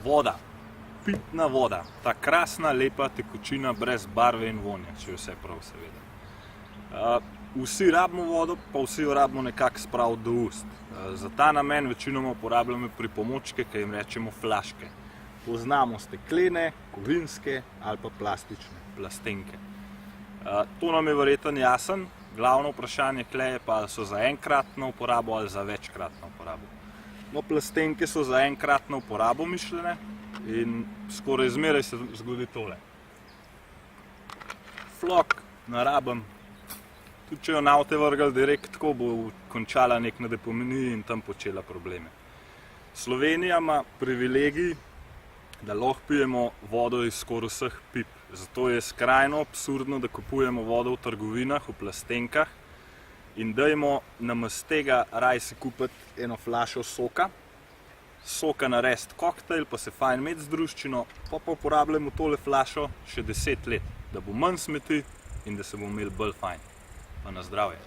Voda, pitna voda, ta krasna, lepa tekočina brez barve in vonja, če je vse prav, seveda. Vsi rabimo vodo, pa vsi jo rabimo nekako spraviti do ust. Za ta namen večinoma uporabljamo pripomočke, ki jim rečemo flaške. Poznamo steklene, kovinske ali pa plastične plastenke. To nam je verjetno jasen. Glavno vprašanje tule je pa, ali so za enkratno uporabo ali za večkratno uporabo. No, plastenke so za enkratno uporabo mišljene in skoraj zmeraj se zgodi tole. Flok narabim, tudi če jo na avte vrgli direkt tako, bo končala nek na deponiji in tam počela probleme. Slovenija ima privilegij, da lahko pijemo vodo iz skoraj vseh pip. Zato je skrajno absurdno, da kupujemo vodo v trgovinah, v plastenkah in dajmo namesto tega raje si kupiti eno flašo soka, narediti koktajl, pa se fajn imeti z druščino, pa uporabljamo tole flašo še 10 let, da bo manj smeti in da se bomo imeli bolj fajn. Pa na zdravje!